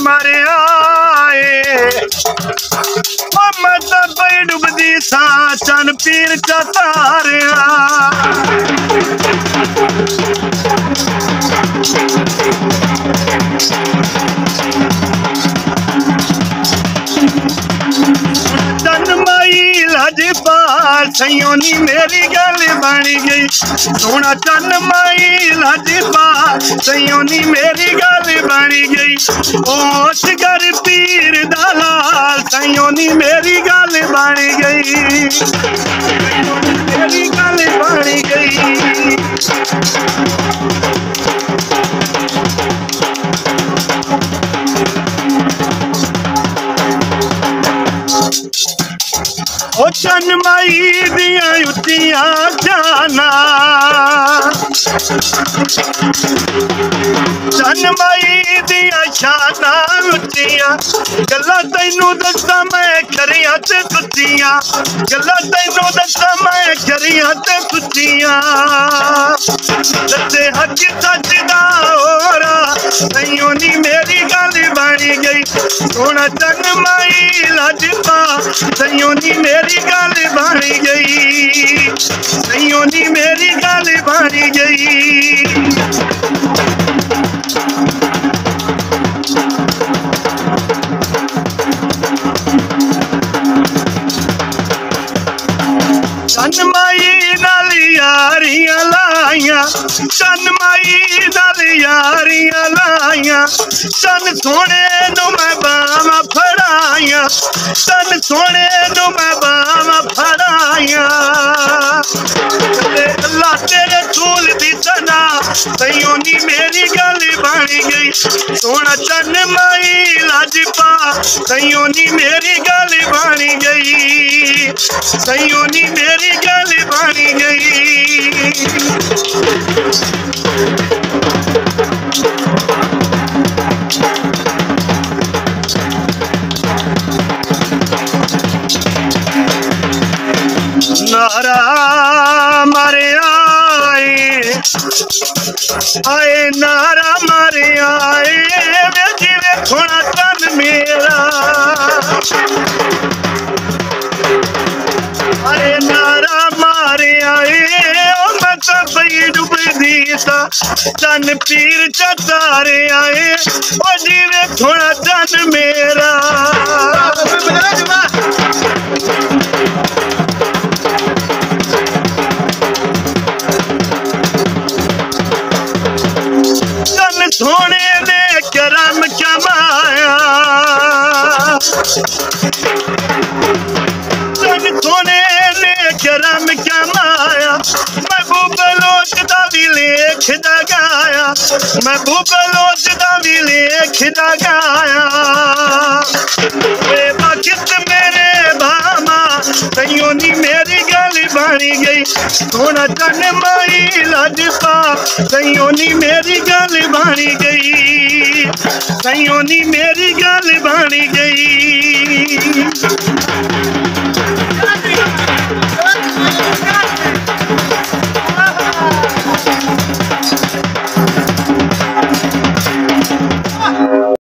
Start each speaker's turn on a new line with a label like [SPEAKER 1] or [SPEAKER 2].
[SPEAKER 1] मारे आए मैं तो पई डुबदी सा चन पीर च तारिया लाजपाल सयोनी मेरी गल बनी गई सोना चन माई लाजपाल सयोनी मेरी गल बनी गई ओश कर पीर दलाल सयोनी मेरी गल बनी गई मेरी गल बनी गई ओ चन माई दिया उच्चिया जाना चन माई दिया शाना उच्चिया गल्ला तैनू दसा मैं करिया ते सुचिया गल्ला तैनू दसा मैं करिया ते सुचिया दसे हक सच दा होरा सयोनी मेरी गल बनी गई सोना चन माई लाजपा सयोनी मेरी गल बनी गई सयोनी मेरी गल बनी गई चन माई नाल यारियां लाइया चन माई नाल यारियां लाइया चन सोने नू मैं बावां फड़ाइया चन सोने नू मैं बावां फड़ाइया अल्लाह तेरे सूल दी तना सयोनी मेरी गल बनी गई सोना चन माई लाजपा सयोनी मेरी गल बनी गई सयोनी मेरी गल बनी गई नारा मारे आए नारा मारे आए जिवे थोड़ा तन मेरा आए नारा मारे आए मैं तो पई डुबदी सा चन पीर च तारे आए ओ जिवे थोड़ा तन मेरा सोने ने करम कमाया सोने ने करम कमाया महबूब लोच दा भी लेख जगाया महबूब लोच दा भी लेख जगाया बखत मेरे भामा सयोनी मेरी गल बनी गई सोना चन माई लाजपा सयोनी मेरी गल बनी गई सयोनी मेरी गल बनी गई।